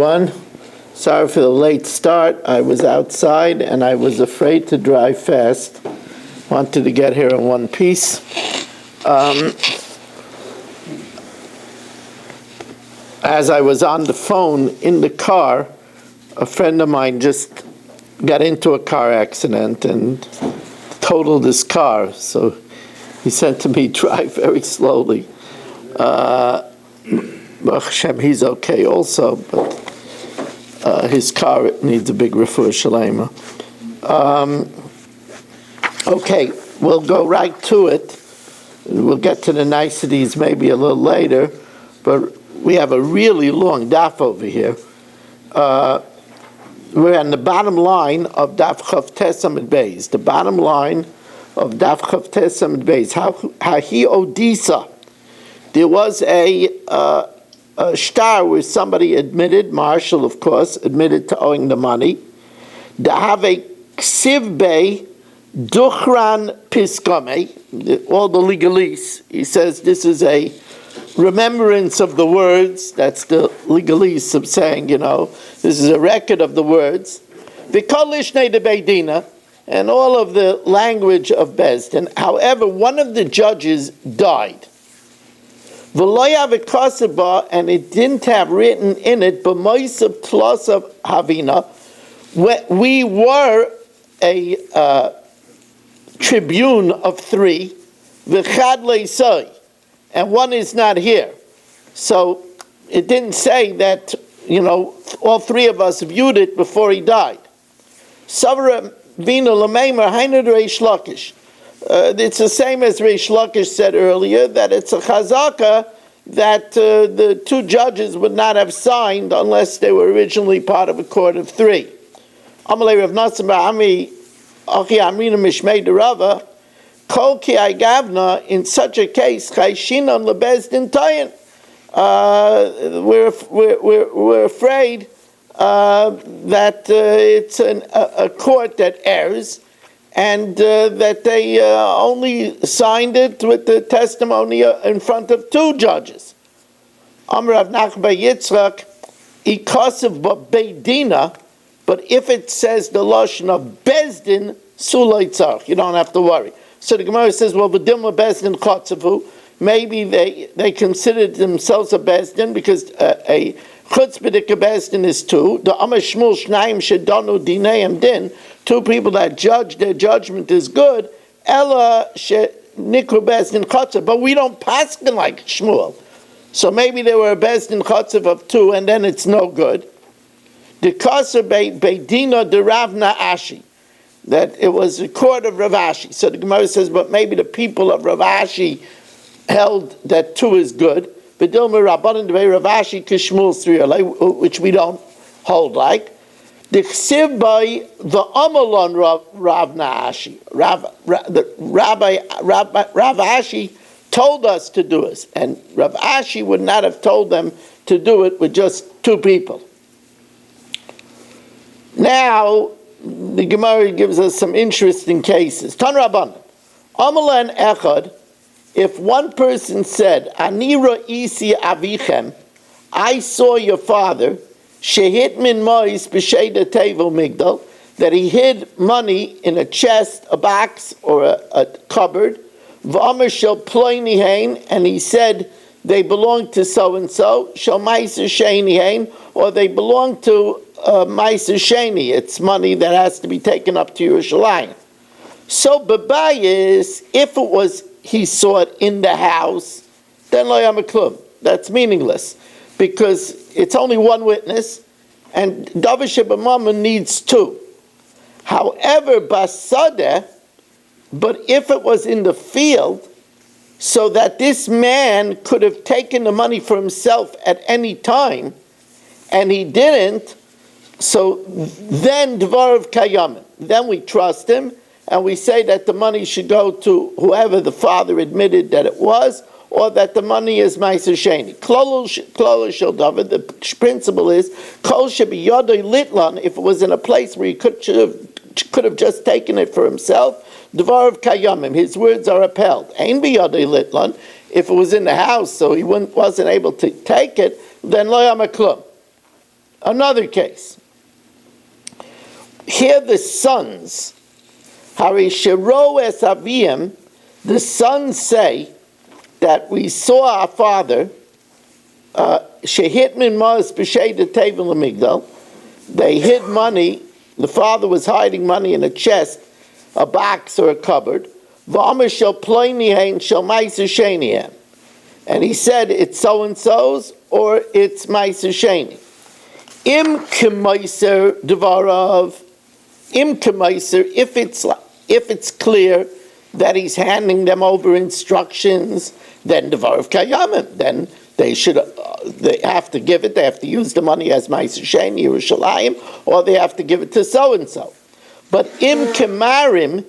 One, sorry for the late start. I was outside and I was afraid to drive fast. Wanted to get here in one piece. As I was on the phone in the car, a friend of mine just got into a car accident and totaled his car. So he said to me, drive very slowly. Baruch Hashem, he's okay also, but his car needs a big refuah shalema. Okay, we'll go right to it. We'll get to the niceties maybe a little later, but we have a really long daf over here. We're on the bottom line of daf Chav Tes Amud Beis. The bottom line of daf Chav Tes Amud Beis. Hahi Odisa. There was a shtar where somebody admitted, Marshall of course, admitted to owing the money. Dahave ksiv bei duchran piskame, all the legalese. He says this is a remembrance of the words. That's the legalese of saying, this is a record of the words. V'kol lishnei de beidina, and all of the language of Bezdin. However, one of the judges died. And it didn't have written in it, b'moisav tlosav havina. We were a tribune of three, v'chad leisoi, and one is not here. So it didn't say that, all three of us viewed it before he died. Savra vina l'meimer hainu reish lakish. It's the same as Reish Lakish said earlier, that it's a chazaka that the two judges would not have signed unless they were originally part of a court of three. Amalei Rav Nassim Ba'ami Achi Amrina Mishmei Derava Kol Ki Gavna. In such a case, Chayshinon LeBezdin Tayin. We're afraid that it's a court that errs, and that they only signed it with the testimony in front of two judges. Amar Rav Nachman Yitzchak, Ikasav Beidina, but if it says the lashon of Bezdin, Sulay Tzarch, you don't have to worry. So the Gemara says, well, B'dilma Bezdin Chotzavu, maybe they considered themselves a Bezdin because a Chutzpah Bezdin is two. The Amar Shmuel Shnaim Shedanu Dineim Din, two people that judge, their judgment is good. Ella Nikru Bezdin Chotzav, but we don't paskin like Shmuel. So maybe there were a Bezdin Chotzav of two, and then it's no good. The Kaser Beidina de Ravna Ashi, that it was a court of Rav Ashi. So the Gemara says, but maybe the people of Rav Ashi held that two is good. B'dilma Rabbanan Devei Rav Ashi Kishmul's three, which we don't hold like. The Chsiv by the Amalon Rav Naashi. Rav Ashi told us to do it, and Rav Ashi would not have told them to do it with just two people. Now, the Gemara gives us some interesting cases. Tan Rabbanan, Amalan Echad, if one person said, Ani ra'isi avichem, I saw your father, shehit min mois b'sheda tevel migdal, that he hid money in a chest, a box, or a cupboard, v'amar shel ploini hain, and he said they belong to so-and-so, shel meiser sheni hain, or they belong to meiser sheni, it's money that has to be taken up to Yerushalayim. So b'bayis, if it was he saw it in the house, then lo yama klum. That's meaningless, because it's only one witness, and Davar Shebamama needs two. However, basadeh, but if it was in the field, so that this man could have taken the money for himself at any time, and he didn't, so then Dvarav Kayamin, then we trust him, and we say that the money should go to whoever the father admitted that it was, or that the money is Meiser Sheni. Klolul Shel David, the principle is, Kol Shebi Yodoi Litlan, if it was in a place where he could have just taken it for himself, Dvarav Kayamim, his words are upheld. Ein Biyodoi Litlan, if it was in the house, so he wasn't able to take it, then Lo Yama Klum. Another case. Here the sons, Harishero es avim, the sons say that we saw our father, shehit min ma'as b'shei de tevel l'migdal. They hid money. The father was hiding money in a chest, a box or a cupboard. V'amar shel ploinihen shel ma'aser shenihen. And he said, it's so-and-so's, or it's ma'aser sheni. Im k'maiser devarav. Im k'maiser, if it's clear that he's handing them over instructions, then devarav kayamim. Then they have to give it. They have to use the money as ma'aser sheni Yerushalayim, or they have to give it to so-and-so. But im kemarim,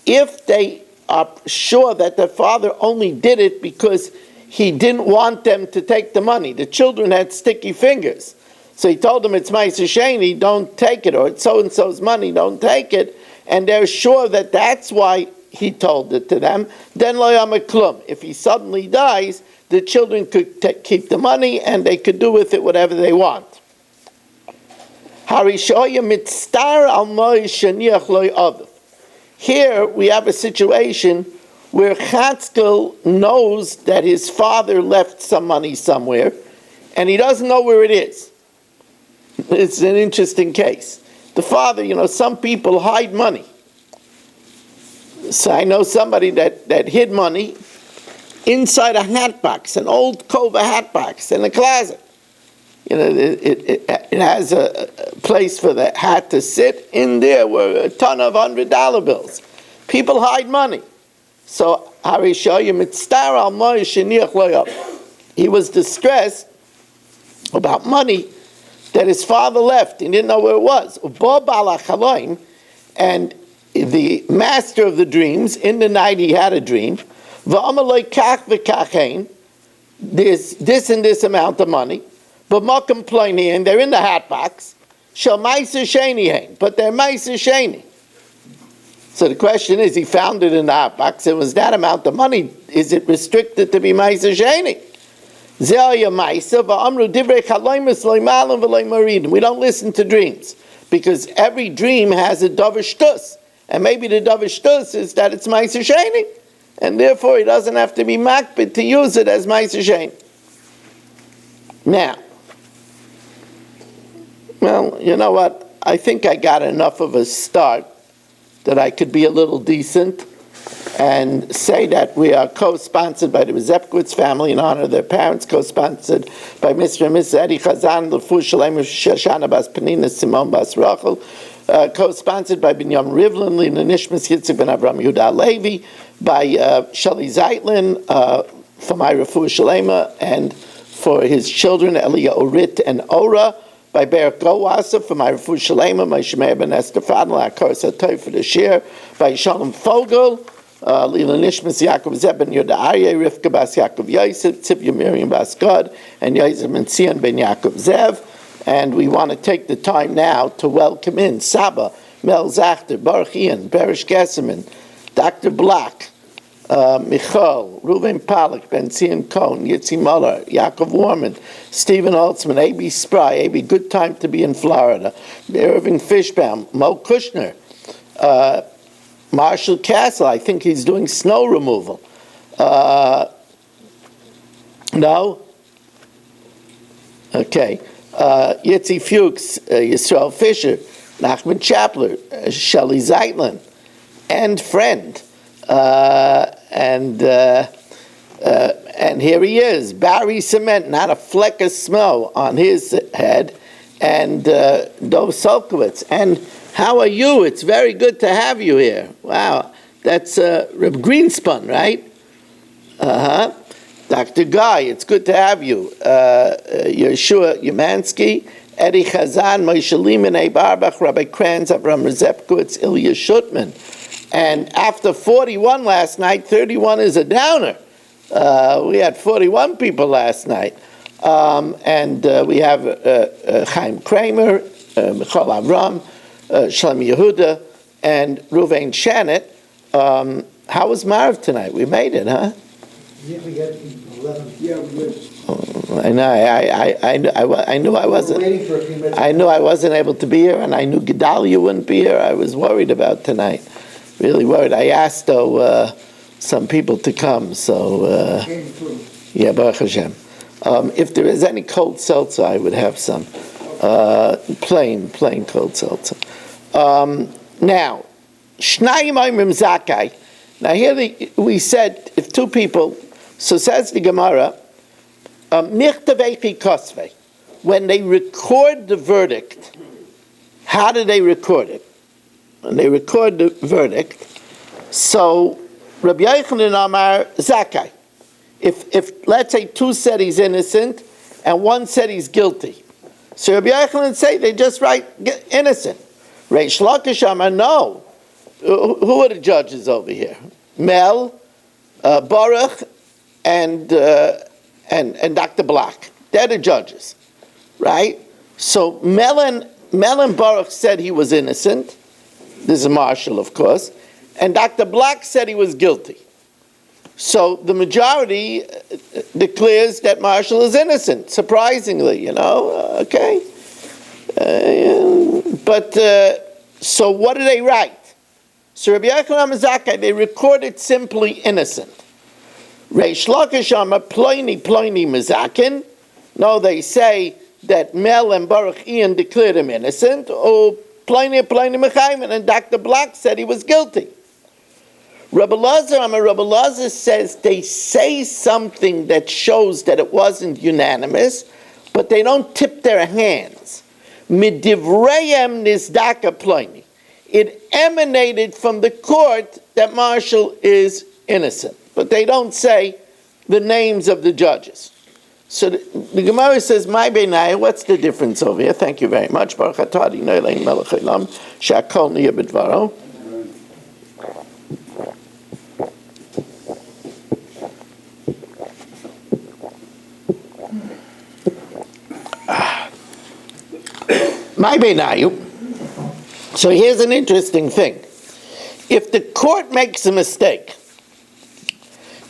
if they are sure that their father only did it because he didn't want them to take the money. The children had sticky fingers. So he told them, it's ma'aser sheni, don't take it, or it's so-and-so's money, don't take it. And they're sure that that's why he told it to them. Then lo yama klum. If he suddenly dies, the children could keep the money and they could do with it whatever they want. Harishoya mitstar al moy sheniach lo yadav. Here we have a situation where Chatzkel knows that his father left some money somewhere, and he doesn't know where it is. It's an interesting case. The father, some people hide money. So I know somebody that hid money inside a hat box, an old Kova hat box in a closet. It has a place for the hat to sit. In there were a ton of $100 bills. People hide money. So he was distressed about money that his father left. He didn't know where it was. And the master of the dreams, in the night he had a dream. There's this and this amount of money. But Makam Pliny, and they're in the hat box. Shall Ma'aser Sheni, but they're Ma'aser Sheni. So the question is, he found it in the hat box, and was that amount of money, is it restricted to be Ma'aser Sheni? We don't listen to dreams, because every dream has a davar shtus, and maybe the davar shtus is that it's Ma'aser Sheni, and therefore he doesn't have to be makbid to use it as Ma'aser Sheni. Now, well, you know what? I think I got enough of a start that I could be a little decent and say that we are co-sponsored by the Zepkowitz family in honor of their parents, co-sponsored by Mr. and Mrs. Eddie Chazan, Lefu Shalem Shoshana Bas Penina, Simone Bas Rachel, co-sponsored by Binyamin Rivlin, Lina Nishmas Yitzhak Ben Avram Yehuda Levi, by Shelley Zeitlin, for my Refu Shalema, and for his children, Elia Orit and Ora, by Be'er Gowasa, for my Refu Shalema, my Shemei Ben Esther Fadl, Akar Satoy for the share, by Shalom Fogel, Lila Nishmas Yaakov Zeb Ben Yoda Aryeh, Rivka Bas Yaakov Yosef, Tzivya Miriam Bas Gad, and Yosef Ben Tzion Ben Yaakov Zev. And we want to take the time now to welcome in Saba, Mel Zachter, Baruch Ian, Berish Gesserman, Dr. Black, Michal, Reuven Pollack, Ben Zion Cohn, Yitzi Muller, Yaakov Warman, Stephen Holtzman, A.B. Spry, A.B. Good time to be in Florida, Irving Fishbaum, Mo Kushner, Marshall Castle, I think he's doing snow removal. No? Okay. Yitzi Fuchs, Yisrael Fisher, Nachman Chapler, Shelley Zeitlin, and friend. And here he is, Barry Cement, not a fleck of snow on his head, and Dov Solkowitz. And how are you? It's very good to have you here. Wow, that's Reb Greenspun, right? Dr. Guy, it's good to have you. Yeshua Yamansky, Eddie Chazan, Moshe Lehman, Abe Arbach, Rabbi Kranz, Avram Rezepkowitz, Ilya Shutman. And after 41 last night, 31 is a downer. We had 41 people last night. And we have Chaim Kramer, Michal Avram, Shalom Yehuda, and Ruvain Shannon. How was Marv tonight? We made it, huh? Yeah, we got 11. Yeah, we did. I know. I knew I wasn't. Waiting for a few minutes. I knew I wasn't able to be here, and I knew Gedalia wouldn't be here. I was worried about tonight. Really worried. I asked though some people to come. So Came through. yeah, Baruch Hashem. If there is any cold seltzer, I would have some. Plain cold seltzer. Now, Shnayim Oimrim Zakai. Now here we said if two people. So says the Gemara. When they record the verdict, how do they record it? When they record the verdict, so Rabbi Yochanan Amar Zakai. If let's say two said he's innocent and one said he's guilty, so Rabbi Yochanan say they just write innocent. Reish Lakish Amar no. Who are the judges over here? Mel, Baruch, and Dr. Black. They're the judges, right? So Mel and Baruch said he was innocent. This is Marshall, of course. And Dr. Black said he was guilty. So the majority declares that Marshall is innocent, surprisingly, okay. So what do they write? So Rabbi Yochanan Zakai, they record it simply innocent. Reish Lakish Amar Ploini Mazakin. No, they say that Mel and Baruch Ian declared him innocent, or Ploini Mechayim, and Dr. Black said he was guilty. Rabbi Lazar says they say something that shows that it wasn't unanimous, but they don't tip their hands. Midivrayem Nizdaka Ploini. It emanated from the court that Marshall is innocent. But they don't say the names of the judges. So the Gemara says, "My Beinai, what's the difference over here?" Thank you very much. Baruch atah Adonai Eloheinu melech haolam, she'akol niyeh b'dvaro. My Beinai. So here's an interesting thing. If the court makes a mistake,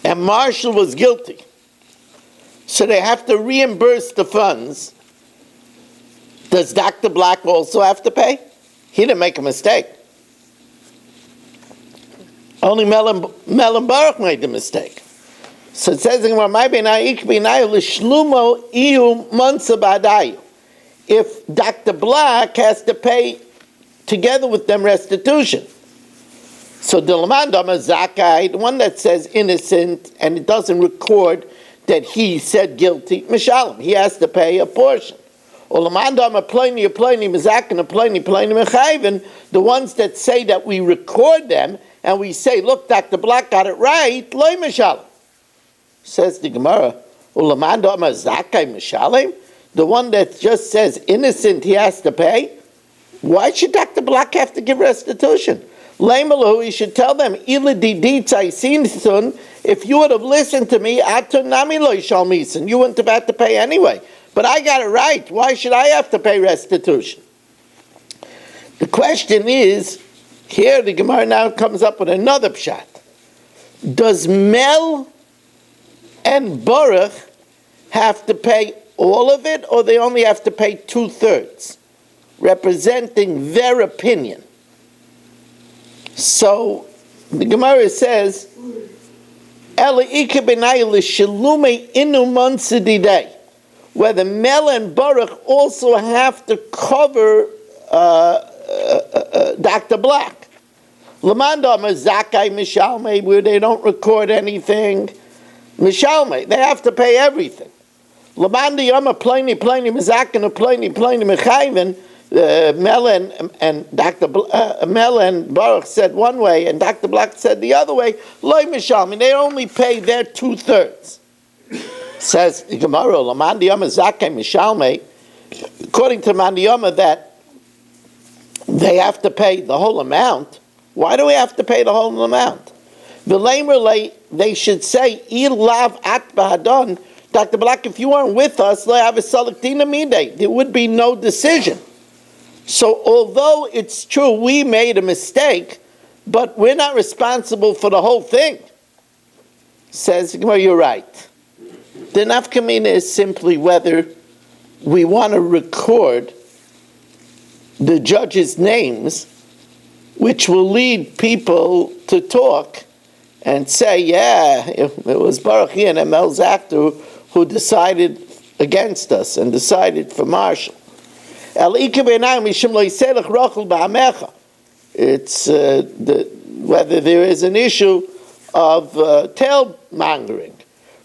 and Marshall was guilty, so they have to reimburse the funds, does Dr. Black also have to pay? He didn't make a mistake. Only Mel and Baruch made the mistake. So it says in Gemara, if Dr. Black has to pay together with them restitution. So the Zakai, the one that says innocent and it doesn't record that he said guilty, Mishalem, he has to pay a portion. The ones that say that we record them and we say, look, Dr. Black got it right, loy Mishalem. Says the Gemara, the one that just says innocent, he has to pay. Why should Dr. Black have to give restitution? He should tell them, if you would have listened to me, you wouldn't have had to pay anyway. But I got it right. Why should I have to pay restitution? The question is, here the Gemara now comes up with another pshat. Does Mel and Baruch have to pay all of it, or they only have to pay 2/3, representing their opinion? So the Gemara says, whether Mel and Baruch also have to cover Dr. Black. Where they don't record anything, Mishalme, they have to pay everything. Mel and Baruch said one way, and Dr. Black said the other way. Loy Mishalmi, they only pay their 2/3. Says the Gemara, Lamandiyama Zakei Mishalmi, according to Mandiyama, that they have to pay the whole amount. Why do we have to pay the whole amount? They should say, Ilav at Bahadon, Dr. Black, if you weren't with us, there would be no decision. So although it's true we made a mistake, but we're not responsible for the whole thing. Says, well, you're right. The nafkamina is simply whether we want to record the judges' names, which will lead people to talk and say, yeah, it was Baruch and Emel Zakter who decided against us and decided for Marshall. It's whether there is an issue of tail-mongering.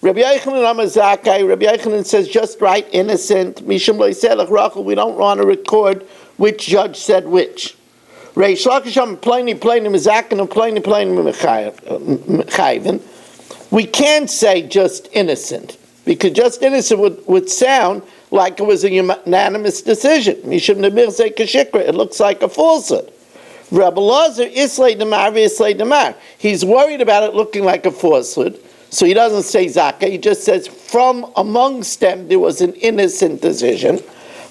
Rabbi Yochanan says just right, innocent. Mishum lo yiselech rachel. We don't want to record which judge said which. Reish Lakish pliny mizaken and pliny mechayven. We can't say just innocent, because just innocent would sound like it was a unanimous decision. Mishum nebir say kashikra. It looks like a falsehood. Rabbi Lazar islay demar. He's worried about it looking like a falsehood, so he doesn't say zaka. He just says from amongst them there was an innocent decision.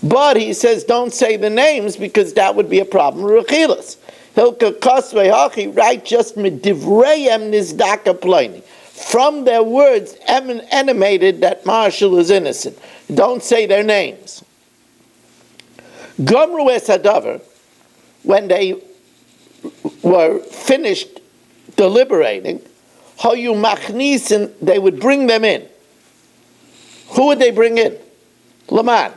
But he says, don't say the names because that would be a problem. Rechilas. Hilka kosvei hachi, right, just medivreim nizdaka ploini. From their words animated that Marshall is innocent. Don't say their names. Gomru es hadavar, when they were finished deliberating, hayu machnisin, they would bring them in. Who would they bring in? Laman.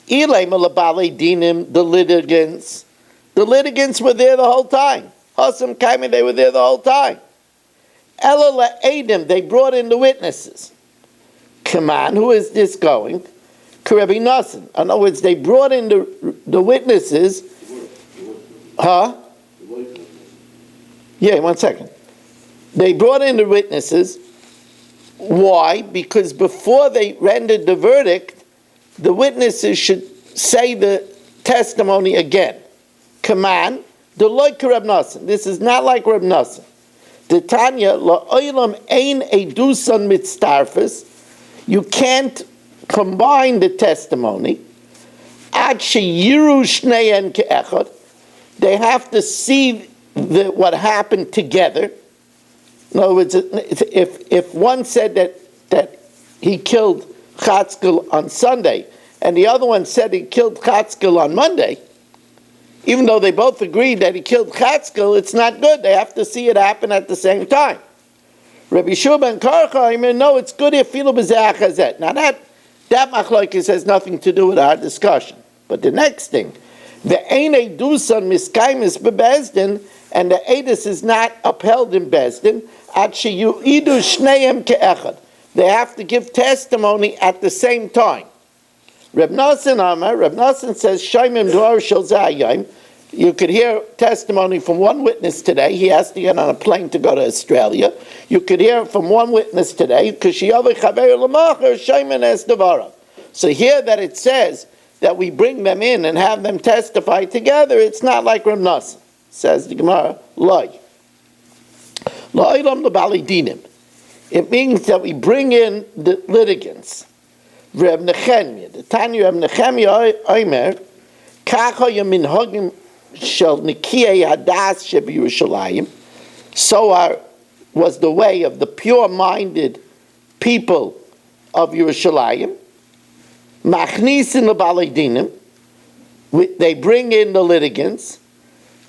The litigants. The litigants were there the whole time. Hasam Kaimi, they were there the whole time. Ela La'edim, they brought in the witnesses. Come on, who is this going? Karebi Nassim. In other words, they brought in the witnesses. Huh? Yeah, 1 second. They brought in the witnesses. Why? Because before they rendered the verdict, the witnesses should say the testimony again. Command, the like Reb Nassim. This is not like Reb Nassim. The Tanya, la'olam ein edusan mitztarfus. You can't combine the testimony. Ad sheyiru shneien ke'echad. They have to see what happened together. In other words, if one said that he killed Chatzkel on Sunday, and the other one said he killed Chatzkel on Monday, even though they both agreed that he killed Chatzkel, it's not good. They have to see it happen at the same time. Rabbi Shua ben Karcha, no, it's good if filu b'zeh achazet. Now that machlokes has nothing to do with our discussion. But the next thing, the ein edusan miskaimis bebezdin, and the edus is not upheld in bezdin, ad sheyu idu shneim ke'echad. They have to give testimony at the same time. Reb Nassim says, Shaimim Dvar Shel Zayim. You could hear testimony from one witness today. He has to get on a plane to go to Australia. You could hear from one witness today. So here that it says that we bring them in and have them testify together, it's not like Reb Nassim. Says the Gemara, Loi. Lo'ilam lebali dinim. It means that we bring in the litigants. Reb Nechemia, the Tanya Reb Nechemia Omer, Kacha Yaminhagim Shel Nikiyei Hadas Sheb Yerushalayim. So was the way of the pure-minded people of Yerushalayim. Machnisin lebali dinim. They bring in the litigants.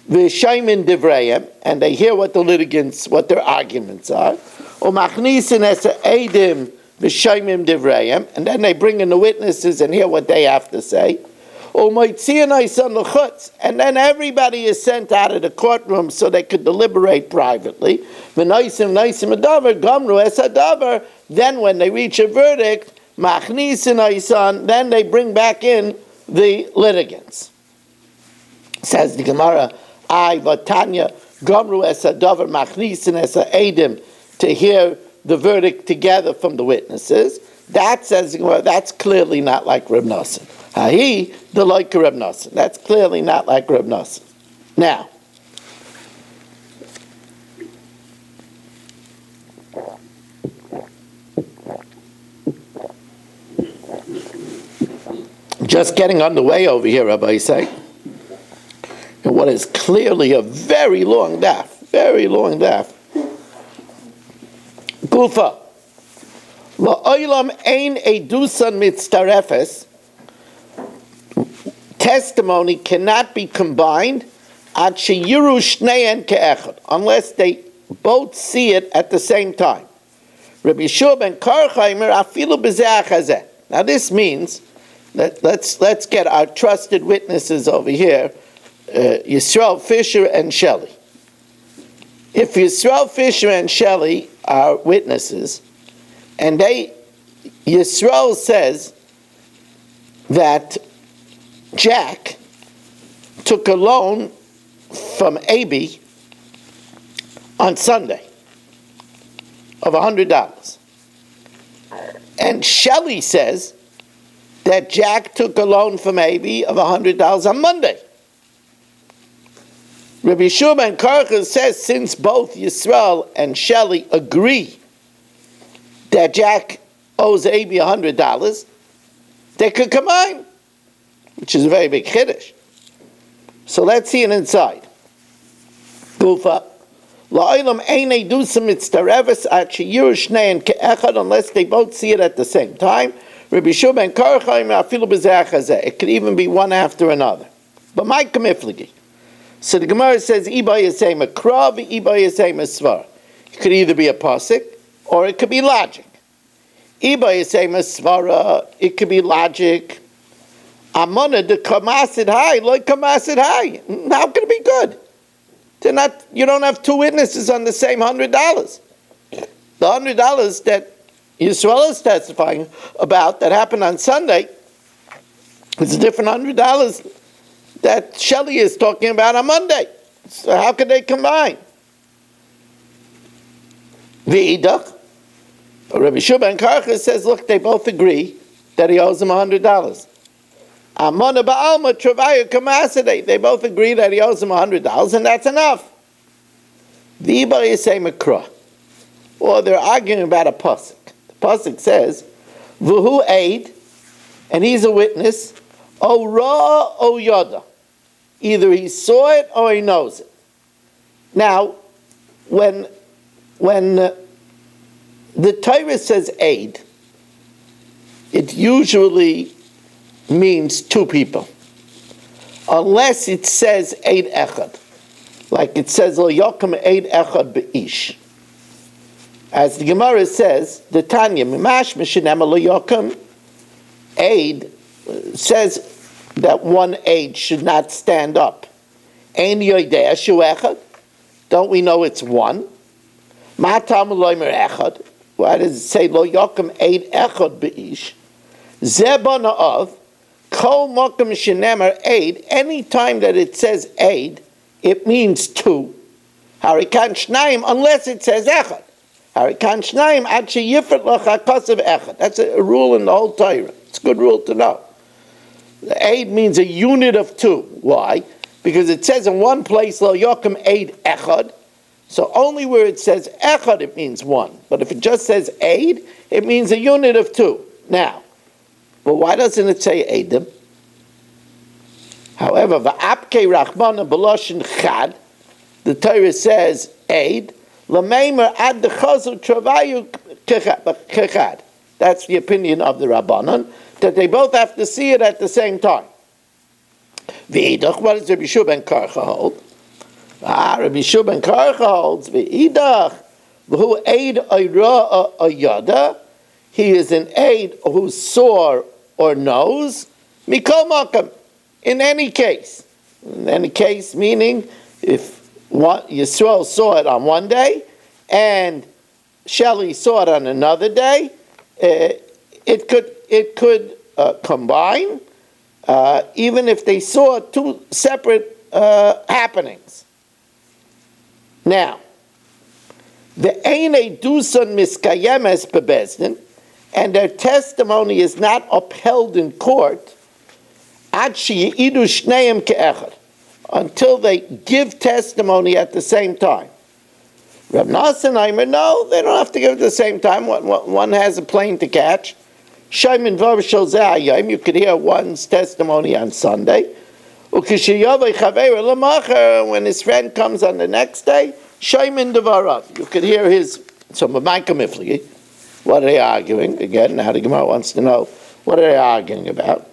V'shaymin divrayim, and they hear what their arguments are. Or machnisin es edim v'shaymin divrayim, and then they bring in the witnesses and hear what they have to say. Or moitzian isan l'chutz, and then everybody is sent out of the courtroom so they could deliberate privately. V'naisim adavar gamru es adavar. Then when they reach a verdict, machnisin isan, then they bring back in the litigants. Says the Gemara, I vatanya gamru es adavar machnisin es edim, to hear the verdict together from the witnesses. That says, well, that's clearly not like Reb Nassim. Hahi, the like Reb Nassim. That's clearly not like Reb Nassim. Now, just getting underway over here, Rabbi Isai, in what is clearly a very long daf. Gufa. La'olam ein edusan mitztarefes. Testimony cannot be combined ad sheyiru shneien ke'echad, unless they both see it at the same time. Rabbi Yeshua ben Karchaimer afilu b'zeh achazeh. Now this means that let's get our trusted witnesses over here, Yisrael Fisher and Shelley. If Yisrael Fisher and Shelley are witnesses, and Yisrael says that Jack took a loan from Abi on Sunday of $100. And Shelley says that Jack took a loan from Abi of $100 on Monday. Rabbi Yeshua ben Karcha says since both Yisrael and Shelley agree that Jack owes Abi $100, they could combine, which is a very big chiddush. So let's see it inside. Gufa. La'olam ein edusam mitztareves ad sheyiru shneien ke'echad, unless they both see it at the same time. Rabbi Yeshua ben Karcha afilu b'zeh achazeh. It could even be one after another. But my kamifligi. So the Gemara says, Iba yasei makra, Iba yasei masvar. It could either be a pasuk, or it could be logic. Iba yasei masvara, it could be logic. Amana de kamasid high, like kamasid high. How can it be good? They're not. You don't have two witnesses on the same $100. The $100 that Yisrael is testifying about that happened on Sunday is a different $100 that Shelley is talking about on Monday. So how could they combine? V'idach, Rabbi Yeshua ben Karcha says, look, they both agree that he owes him $100. Amona ba'alma travayu kamasidei. They both agree that he owes him $100, and that's enough. V'ibah yisei makra. Or they're arguing about a pasuk. The pasuk says, v'hu aid, and he's a witness, o ra o yada. Either he saw it or he knows it. Now, when the Torah says aid, it usually means two people, unless it says aid echad, like it says lo yokem aid echad beish. As the Gemara says, the Tanya mimash mishenema lo yokem aid says that one aid should not stand up. Ein yoidea shu echad. Don't we know it's one? Matam loimer echad. Why does it say lo yokem aid echad beish? Zebana of kol mokem shenemer aid. Any time that it says aid, it means two. Harikan shnayim, unless it says echad. Harikan shnayim ad sheyifret locha kosev echad. That's a rule in the whole Torah. It's a good rule to know. The aid means a unit of two. Why? Because it says in one place, lo yokem aid echad. So only where it says echad, it means one. But if it just says aid, it means a unit of two. Now, but why doesn't it say eidim? However, va'apke rachmana b'loshin chad, the Torah says aid, l'meimer ad dechazu travayu kechad. That's the opinion of the Rabbanan, that they both have to see it at the same time. V'idach, what does Rabbi Yeshua ben Karcha hold? Rabbi Yeshua ben Karcha holds, v'idach, who aid ayra ayada, he is an aid who saw or knows, mikol makam, in any case. In any case, meaning, if Yisrael saw it on one day, and Shelley saw it on another day, it could combine, even if they saw two separate happenings. Now, the eine dusan miskayemes bebezdin, and their testimony is not upheld in court, ad sheyidu shneim ke'echad, until they give testimony at the same time. Reb Nassanheimer, no, they don't have to give it at the same time. One has a plane to catch. Shaimin Vav Shel Zeh Hayom, you could hear one's testimony on Sunday. Ukishiyavei Chaveira L'macher, when his friend comes on the next day, Shaimin Devarav, you could hear his, so Ma'amai Kamifligi, What are they arguing? Again, now the Gemara wants to know, what are they arguing about?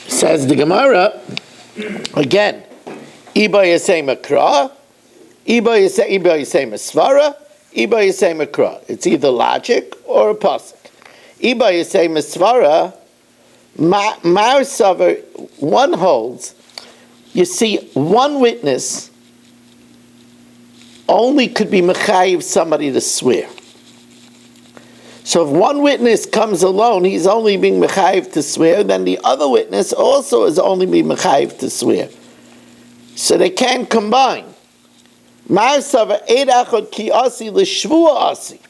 Says the Gemara, again, Iba Yasei Makra, Iba Yasei Masvara, Iba Yasei Makra. It's either logic or a pasuk. Iba Yasei Masvara, Mar Savar, one holds, you see, one witness only could be mechayiv somebody to swear. So if one witness comes alone, he's only being mechayiv to swear, then the other witness also is only being mechayiv to swear. So they can't combine. Mar Savar Eid Achad Ki Asi L'Shvua Asi.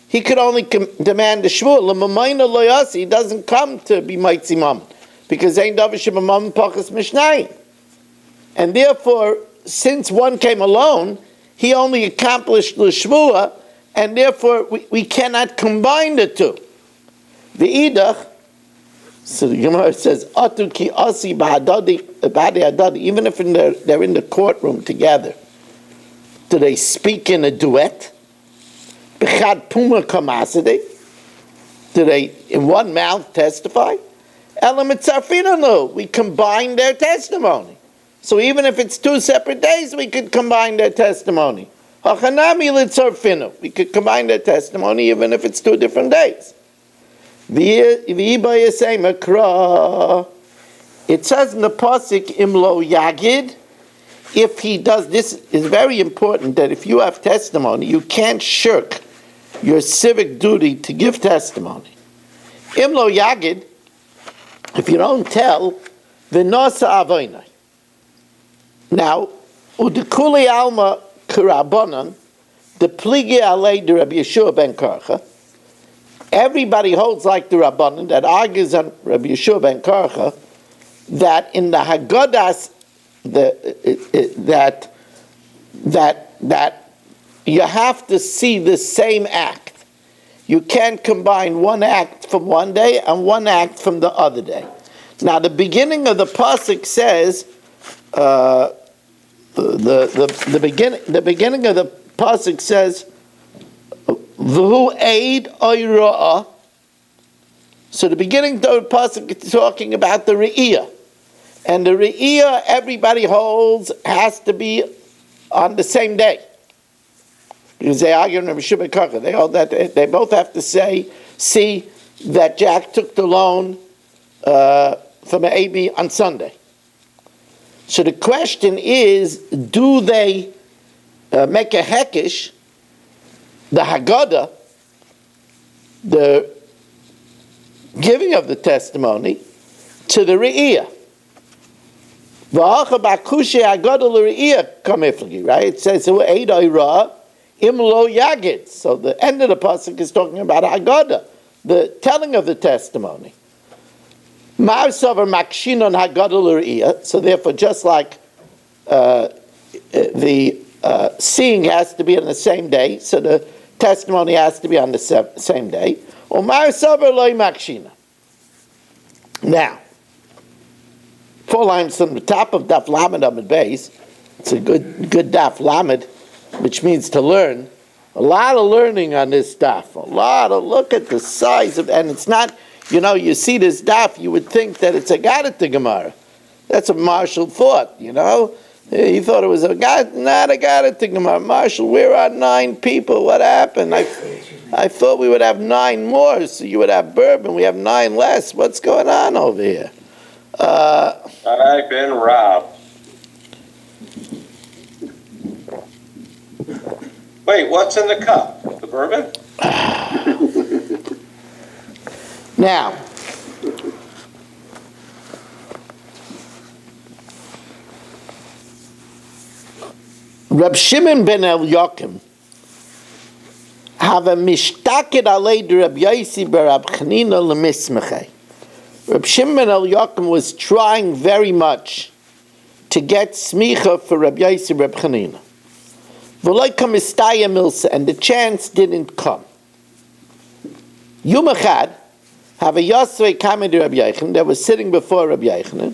He could only demand a shvur. L'mamayna lo yasi. He doesn't come to be mitzi mammon because ain't davar shebamammon pachas mishnayim. And therefore, since one came alone, he only accomplished the shvua, and therefore we cannot combine the two. V'idach. So the Gemara says, "Atu ki asi b'hadadi hadadi." Even if they're in the courtroom together, do they speak in a duet? B'chad puma kamasade. Do they, in one mouth, testify? Elamitzarfinanu. We combine their testimony. So even if it's 2 separate days, we could combine their testimony. Hachanami litzarfinu. We could combine their testimony even if it's 2 different days. V'yiba yasei makra. It says in the pasuk, imlo yagid. If he does, this is very important, that if you have testimony, you can't shirk your civic duty to give testimony. Imlo yagid, if you don't tell, v'nosa avoinai. Now, udekuli alma kurabanan, the pligi alei de Rabbi Yeshua ben Karcha. Everybody holds like the Rabbanan that argues on Rabbi Yeshua ben Karcha that in the Haggadahs that you have to see the same act. You can't combine one act from one day and one act from the other day. Now, the beginning of the pasuk says, the beginning of the pasuk says, "V'hu eid oira'ah." So the beginning of the pasuk is talking about the re'iyah. And the re'iyah, everybody holds, has to be on the same day. Because they argue in Rabbi Shimon Karka. They hold that they both have to see that Jack took the loan from an AB on Sunday. So the question is, do they make a hekesh, the Haggadah, the giving of the testimony, to the re'iyah? Right? It says, Imlo Yagid. So the end of the pasuk is talking about Haggadah, the telling of the testimony. Mar Savar Makshinon Haggadah L'Re'iyah. So therefore, just like the seeing has to be on the same day, so the testimony has to be on the same day. Or Mar Savar Loi Makshina. Now, 4 lines from the top of Daf Lamed Amud Beis. It's a good Daf Lamed, which means to learn. A lot of learning on this Daf. Look at the size of, and it's not, you see this Daf, you would think that it's a Gadat Gemara. That's what Marshall thought, He thought it was a Gadat, not a Gadat Gemara. Marshall, we're on 9 people. What happened? I thought we would have 9 more, so you would have bourbon. We have 9 less. What's going on over here? I've been robbed. Wait, what's in the cup? The bourbon? Now, Reb Shimon ben Elyakim have a mishtaked alei de Reb Yosi berab Chanina lemismechei. Reb Shimon ben Elyakim was trying very much to get smicha for Reb Yosi Reb Chanina. And the chance didn't come. Yom Echad, have a Yosrei Kamei de Reb Yochanan that was sitting before Reb Yochanan.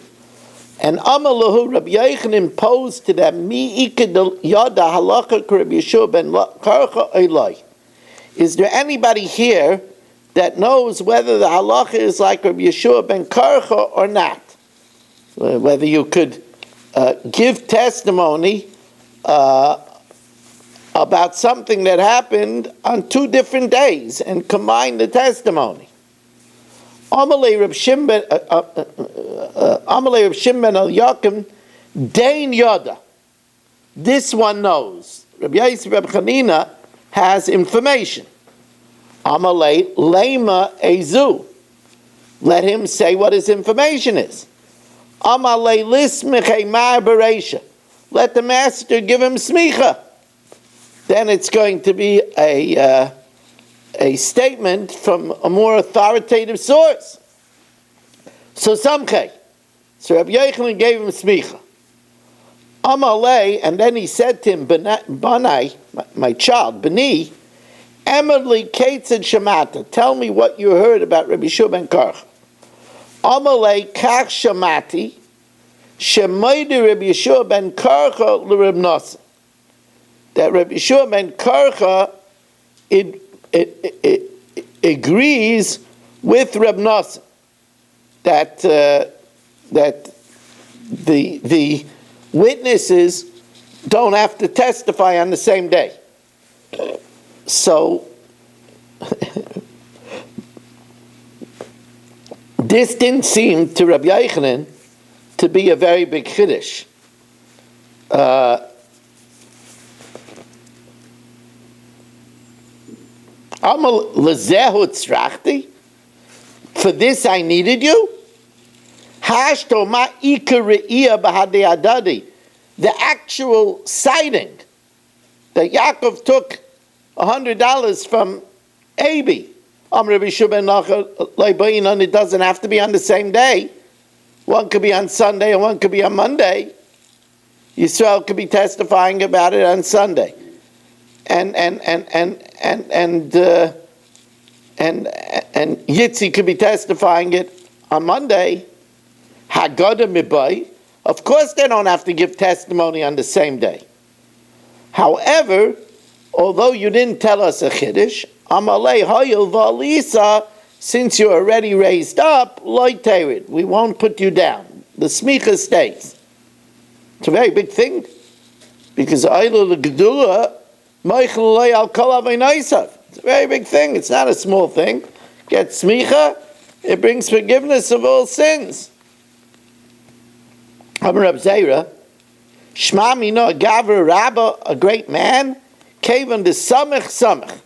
And Amalahu, Rabbi Yochanan posed to them, Mi ikad yada halacha Rabbi Yeshua ben Karcha Eloi. Is there anybody here that knows whether the halacha is like Rabbi Yeshua ben Karcha or not? Whether you could give testimony about something that happened on 2 different days and combine the testimony. Amalei Reb Shimon al Yakim Dain Yada. This one knows. Rabbi Yosef Reb Chanina has information. Amalei Lema Ezu. Let him say what his information is. Amalei Lismechei Ma Bereisha. Let the master give him smicha. Then it's going to be a statement from a more authoritative source. So Samchei. So Rabbi Yochanan gave him smicha. Amalei, and then he said to him, Banai, my child, Bani, Emily Kates Shamata, tell me what you heard about Rabbi Yeshua ben Karcha. Amalei Kach Shamati, Shemaydi Rabbi Yeshua ben Karcha l'Reb Nosson. That Rabbi Yeshua ben Karcha it agrees with Reb Nosson that the witnesses don't have to testify on the same day. So this didn't seem to Rabbi Yochanan to be a very big chiddush. For this I needed you. The actual citing that Yaakov took $100 from Abi. It doesn't have to be on the same day. One could be on Sunday and one could be on Monday. Yisrael could be testifying about it on Sunday. And Yitzi could be testifying it on Monday. Haggadah mibay. Of course, they don't have to give testimony on the same day. However, although you didn't tell us a chiddush, amalei hayil v'alisa, since you're already raised up, loy terid, we won't put you down. The smicha stays. It's a very big thing, because ayla l'gedula. It's a very big thing. It's not a small thing. Get smicha, it brings forgiveness of all sins. Amar Reb Zera, Shma mino gaver rabba, a great man, kaven de samech,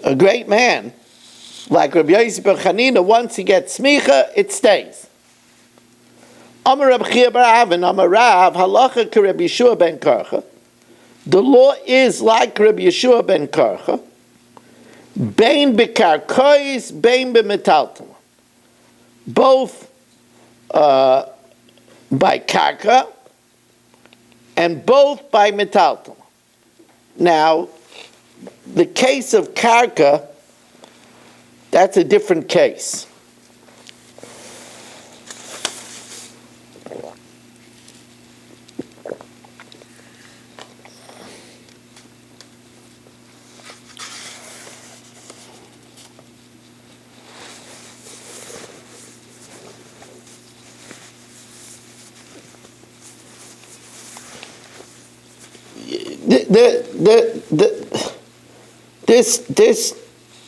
a great man, like Rabbi Yosef ben Chanina, once he gets smicha, it stays. Amar Reb Chia bar Avin, Amar Rav, halacha ke Rabbi Yeshua ben Karcha. The law is like Rabbi Yeshua ben Karcha, bein bekarkois, bein b'metaltal. Both by karka and both by metaltal. Now, the case of karka, that's a different case.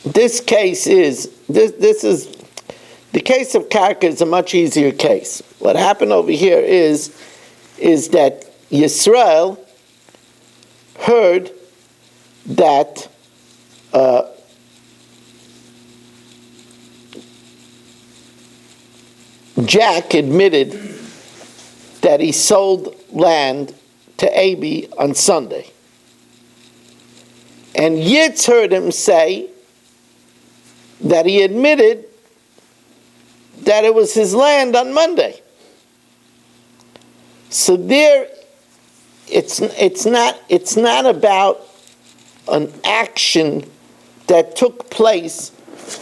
This case is the case of Karka is a much easier case. What happened over here is that Yisrael heard that Jack admitted that he sold land to Abi on Sunday. And Yitz heard him say that he admitted that it was his land on Monday. So there, it's not about an action that took place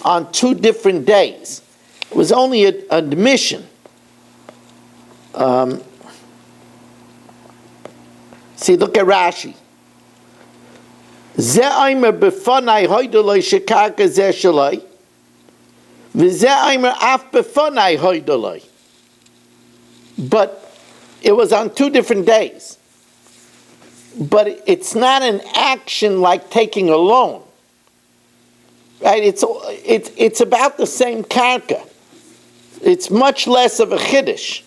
on 2 different days. It was only an admission See, look at Rashi. Ze aimer befonai hoidoloi shekarka ze shaloi, v'ze aimer af befonai hoidoloi. But it was on 2 different days. But it's not an action like taking a loan. Right? It's about the same karka. It's much less of a chiddush.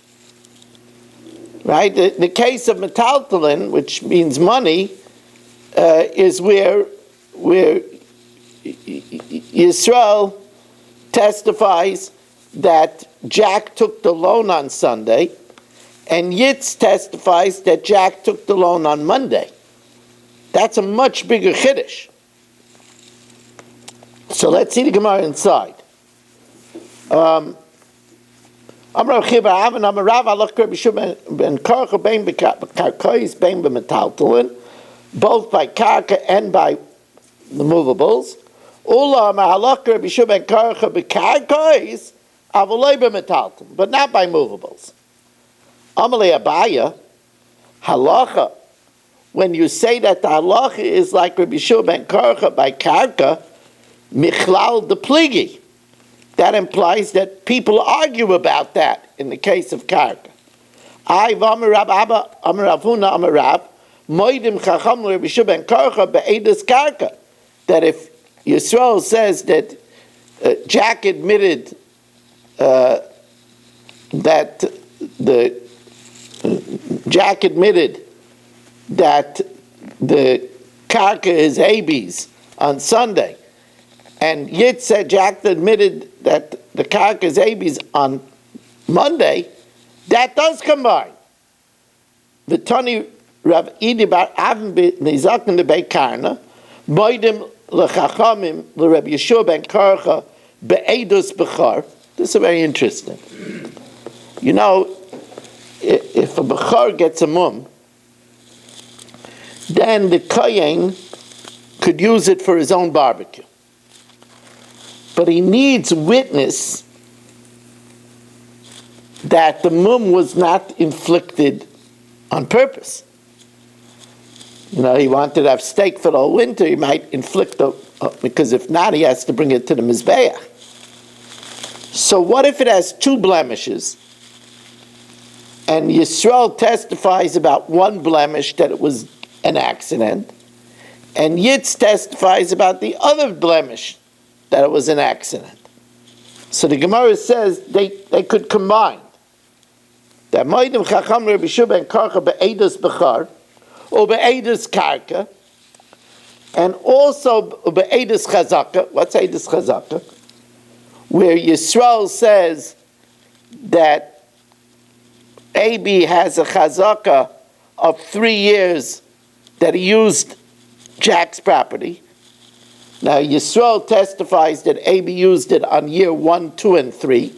Right? The case of metaltalin, which means money, is where Yisrael testifies that Jack took the loan on Sunday, and Yitz testifies that Jack took the loan on Monday. That's a much bigger chiddush. So let's see the Gemara inside. Amar Chiba Avin Amar Rav Alach Rabbi Shimon ben Karcha bein b'karkois bein b'metaltalin, both by karka and by the movables. Ula Amar Halach Rabbi Shimon ben Karcha b'karkois avolei b'metaltalin, but not by movables. Amalei Abaya halacha. When you say that the halacha is like Rabbi Shimon ben Karcha by karka, michlal de pligi. That implies that people argue about that in the case of karka. I've Amarab Abba Amaravuna Amarab Moidim Chacham Rabbi Shimon ben Karcha be'edas karka. That if Yisrael says that Jack admitted that the karka is Abis on Sunday, and Yitz said Jack admitted that the karka is Abis on Monday, that does combine. The Tani Rav Idi bar Avin Nizakin the Beikarna, Moidim lechachamim l'Rabbi Yeshua ben Karcha be'edus b'char. This is very interesting. You know, if a b'char gets a mum, then the kohen could use it for his own barbecue. But he needs witness that the mum was not inflicted on purpose. You know, he wanted to have steak for the whole winter, he might inflict because if not, he has to bring it to the Mizbeach. So what if it has 2 blemishes, and Yisrael testifies about 1 blemish, that it was an accident, and Yitz testifies about the other blemish, that it was an accident. So the Gemara says they could combine. That Moedim Chacham Rabbi Shimon ben Karcha be'edas b'char, or be'edas karka, and also be'edas chazaka. What's edas chazaka? Where Yisrael says that Abi has a chazaka of 3 years that he used Jack's property. Now, Yisrael testifies that Abi used it on year 1, 2, and 3.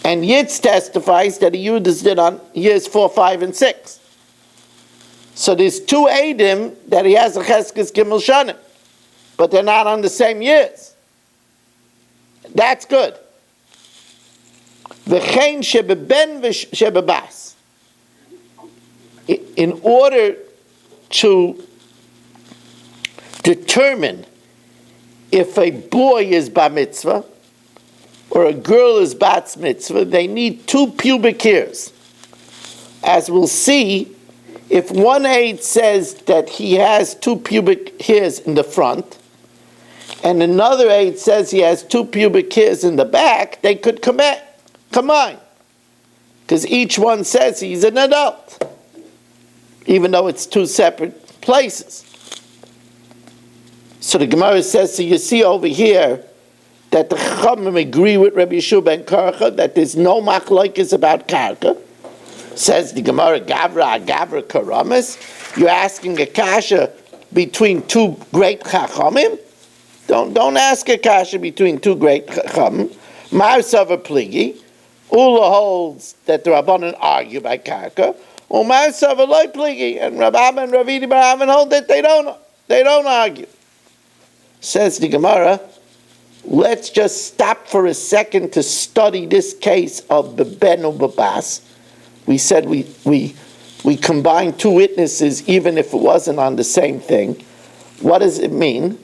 And Yitz testifies that he used it on years 4, 5, and 6. So there's 2 Adim that he has a Cheskes Gimel Shanim, but they're not on the same years. That's good. V'chein shebeben v'shebebas. In order to determine if a boy is bar mitzvah or a girl is bat mitzvah, they need 2 pubic hairs. As we'll see, if one aide says that he has 2 pubic hairs in the front, and another aide says he has 2 pubic hairs in the back, they could combine. Because each one says he's an adult, even though it's 2 separate places. So the Gemara says, so you see over here that the Chachamim agree with Rabbi Yeshua ben Karcha that there's no machlokes about karka. Says the Gemara, Gavra Karamis. You're asking a kasha between 2 great Chachamim? Don't ask a kasha between 2 great Chachamim. Mar Sava Pligi. Ula holds that the Rabbanan argue by karka. Umar Sava Loi Pligi. And Rabbi and Ravidi Baravan hold that they don't argue. Says the Gemara, let's just stop for a second to study this case of Bebenu Babas. We said we combined two witnesses even if it wasn't on the same thing. What does it mean?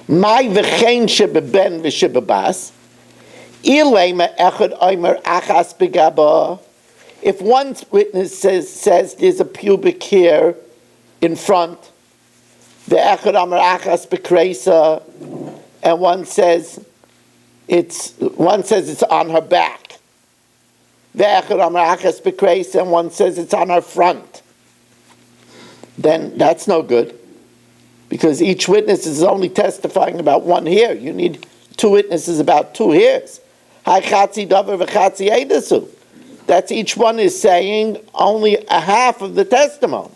My v'chein shebeben v'shebabas, ilema echad omer achas begaba. If one witness says there's a pubic hair in front, the echad omer achas bekreisa, and one says it's on her back. The echad omer achas bekreisa, and one says it's on her front. Then that's no good. Because each witness is only testifying about one hair. You need two witnesses about two hairs. That's each one is saying only a half of the testimony.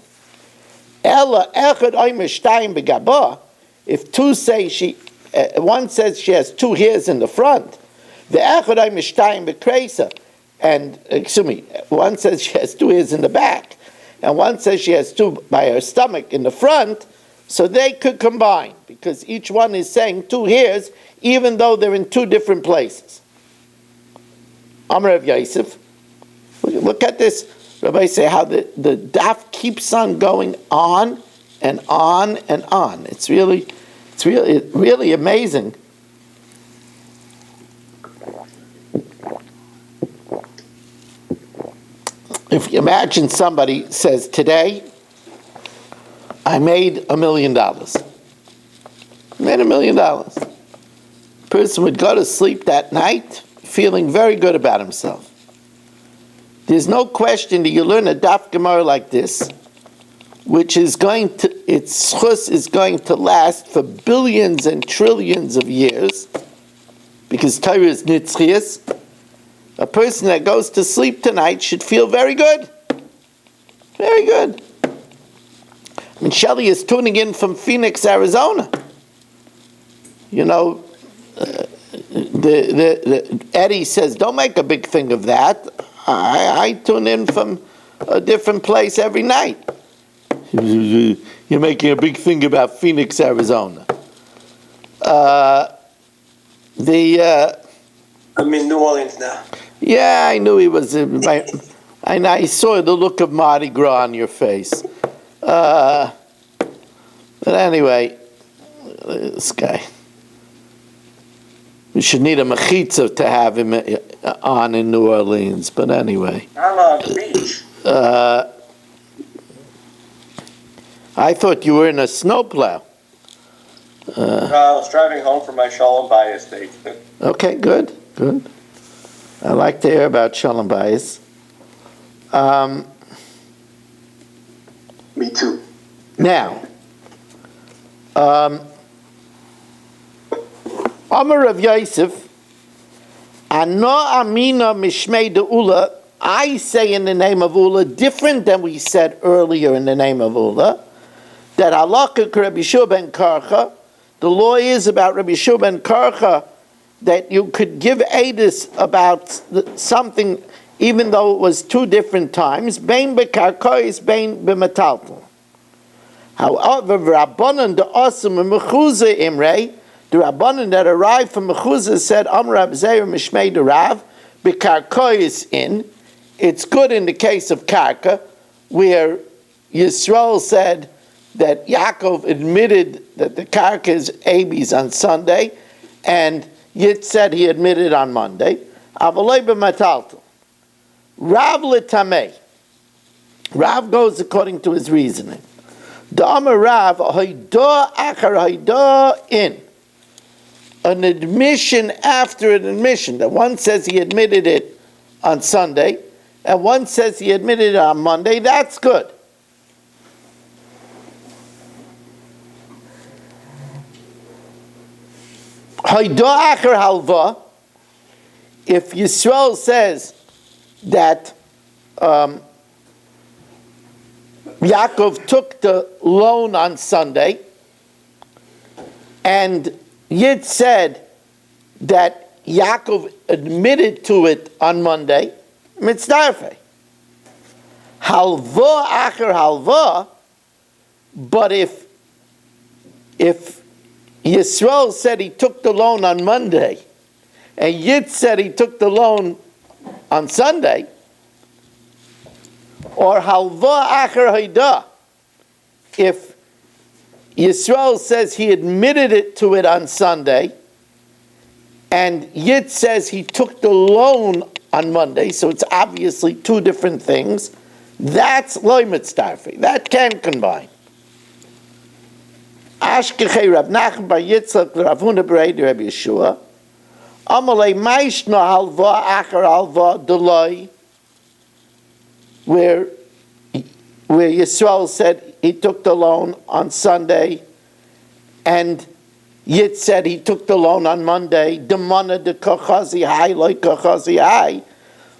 If two say one says she has two hairs in the front, and one says she has two hairs in the back, and one says she has two by her stomach in the front. So they could combine, because each one is saying two hairs, even though they're in two different places. Amar Rav Yosef, look at this. Rabbi say how the daf keeps on going on and on and on. It's really amazing. If you imagine somebody says today, I made $1 million. Made $1 million. Person would go to sleep that night feeling very good about himself. There's no question that you learn a daf gemara like this, which is its chus is going to last for billions and trillions of years, because Torah is nitzchias. A person that goes to sleep tonight should feel very good. Very good. I mean, Shelley is tuning in from Phoenix, Arizona. You know, Eddie says, don't make a big thing of that. I tune in from a different place every night. You're making a big thing about Phoenix, Arizona. I'm in New Orleans now. Yeah, I knew he was. I saw the look of Mardi Gras on your face. But anyway, this guy. We should need a mechitza to have him on in New Orleans. But anyway. I'm on the beach. I thought you were in a snowplow. I was driving home from my Shalom Bayis date. Okay, good. I like to hear about Shalom Bayis. Me too. Now, Amar Rav Yosef, Ano Amina Mishmei de Ula, I say in the name of Ula, different than we said earlier in the name of Ula, that Halakha Rabbi Yeshua ben Karcha, the law is about Rabbi Yeshua ben Karcha, that you could give edus about something even though it was two different times, bein bekarkois, bein b'metaltel. However, Rabbanan the Asim and Mechuzah Imrei, the Rabbanan that arrived from Mechuzah said, Am Rab Zeir Mishmei de Rav, bekarkois in. It's good in the case of Karka, where Yisrael said that Yaakov admitted that the Karka is Abis on Sunday, and Yit said he admitted on Monday. Avalei b'metaltel. Rav letamei. Rav goes according to his reasoning. Da'amar Rav, hayda achar hayda in. An admission after an admission. That one says he admitted it on Sunday, and one says he admitted it on Monday. That's good. Hayda achar halva. If Yisrael says that Yaakov took the loan on Sunday, and Yid said that Yaakov admitted to it on Monday, mitzdarfe. Halva acher halva, But if Yisrael said he took the loan on Monday, and Yitz said he took the loan on Sunday, or halva acher hayda, if Yisrael says he admitted it to it on Sunday, and Yitz says he took the loan on Monday, so it's obviously two different things, that's loy mitzdarfi. That can combine. Ashkechei Rav Nachman bar Yitzchak Rav Huna b'rei Rabbi Yeshua. Amalei Maishna halva acher halva deloi, where Yisrael said he took the loan on Sunday, and Yitz said he took the loan on Monday. The mana de kochazi hai like kochazi hai.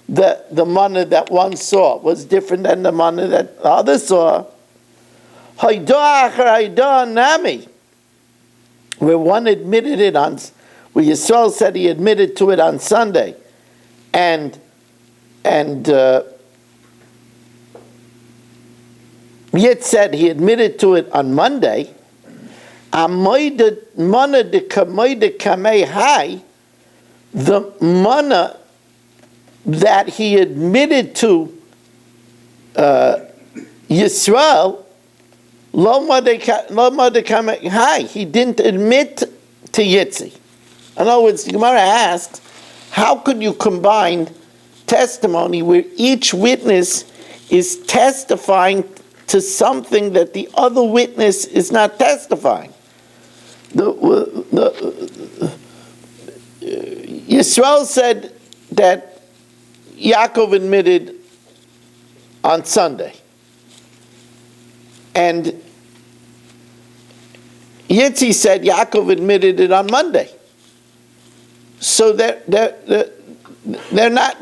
The mana that one saw was different than the mana that the other saw. Hayda acher hayda nami, where one admitted it on, where Yisrael said he admitted to it on Sunday, and Yitz said he admitted to it on Monday. The mana that he admitted to Yisrael, he didn't admit to Yitzi. In other words, the Gemara asks, how could you combine testimony where each witness is testifying to something that the other witness is not testifying? Yisrael said that Yaakov admitted on Sunday, and Yitzi said Yaakov admitted it on Monday. So they're not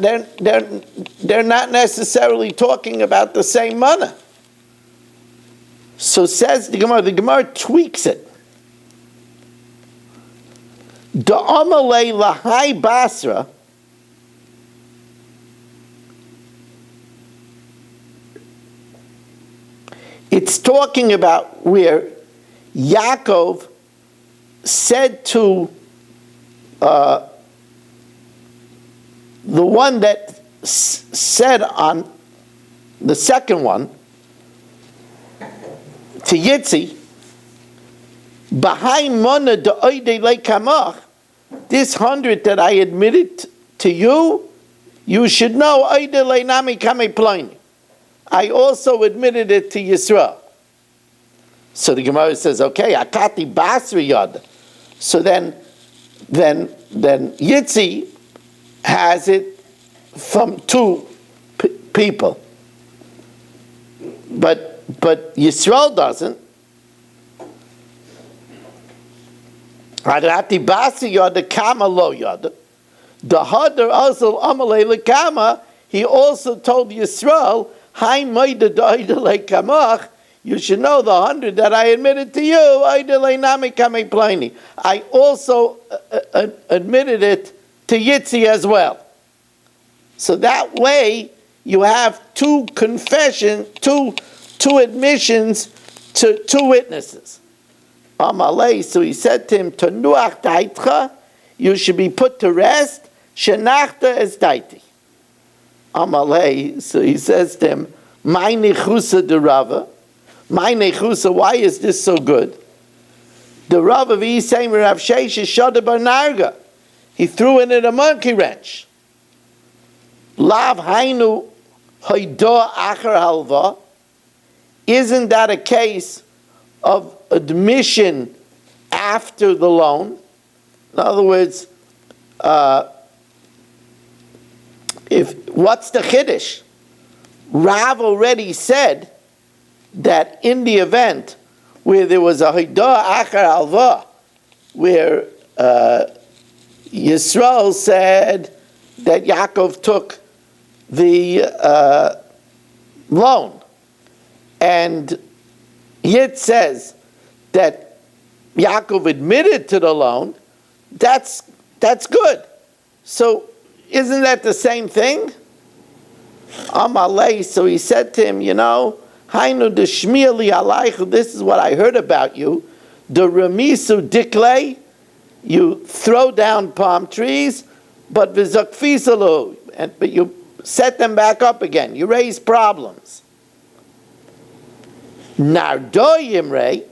necessarily talking about the same mana. So says the Gemara tweaks it. Da'amalei lahai basra, it's talking about where Yaakov said to the one that said on the second one, to Yitzi, Bahai Mona de Oide Leikamach, this 100 that I admitted to you, you should know Oide Leinami Kame Pliny. I also admitted it to Yisrael. So the Gemara says, okay, Akati Basri Yad. So then Yitzi has it from two people. But Yisrael doesn't. Hadati Basi Yada Kama Lo Yada. The Hadar also Amalei Lekama, he also told Yisrael, Hai Maida Daida Lekamach, you should know the 100 that I admitted to you, Aida Leinami Kame Pliny. I also admitted it to Yitzi as well. So that way you have two confessions, two admissions to two witnesses. Amalei, so he said to him, Tanuach daitcha, you should be put to rest, Shenachta es daiti. Amalei, so he says to him, My nechusa de Rava, my nechusa, why is this so good? The Rav of Yisayim Rav Sheish Shada Bar Narga. He threw in it a monkey wrench. Lav hainu hoido acher halva. Isn't that a case of admission after the loan? In other words, what's the chiddush? Rav already said that in the event where there was a hoidah achar alva, where Yisrael said that Yaakov took the loan, and Yitz says that Yaakov admitted to the loan, that's good. So isn't that the same thing? Amalei, so he said to him, Hainu de shmieli alaychu, this is what I heard about you. The remisu dikle, you throw down palm trees, but v'zakfisalu, but you set them back up again. You raise problems. Nardo yimrei,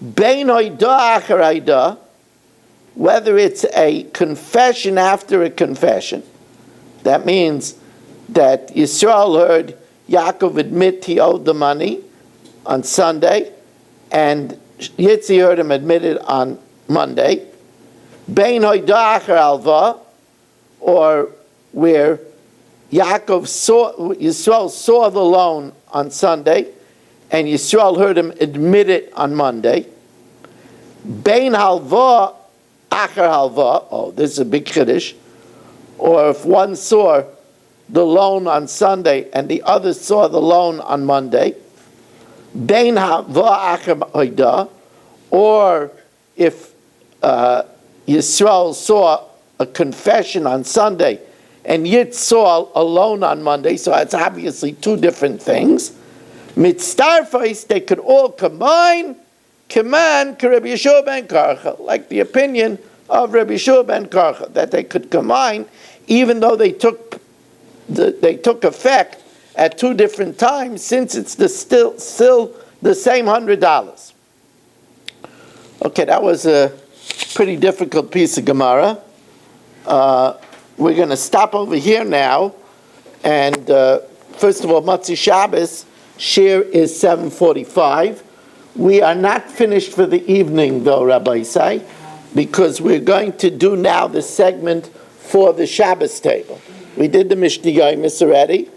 bein oida achar oida, whether it's a confession after a confession, that means that Yisrael heard Yaakov admit he owed the money on Sunday, and Yitzi heard him admit it on Monday. Bein hoida achar alva, or where Yisrael saw the loan on Sunday, and Yisrael heard him admit it on Monday. Bein halva achar halva, oh, this is a big chiddush. Or if one saw the loan on Sunday and the other saw the loan on Monday. Bein halva achar hoida, or if Yisrael saw a confession on Sunday and Yitz saw a loan on Monday, so it's obviously two different things. Mitzdarfais, they could all combine, Kaman Rabbi Yeshua ben Karcha, like the opinion of Rabbi Yeshua ben Karcha, that they could combine, even though they took effect at two different times, since it's still the same $100. Okay, that was a pretty difficult piece of Gemara. We're going to stop over here now, and first of all, Matzi Shabbos, shir is 7:45. We are not finished for the evening, though, Rabbi Isai, because we're going to do now the segment for the Shabbos table. We did the Mishnah Yomis already,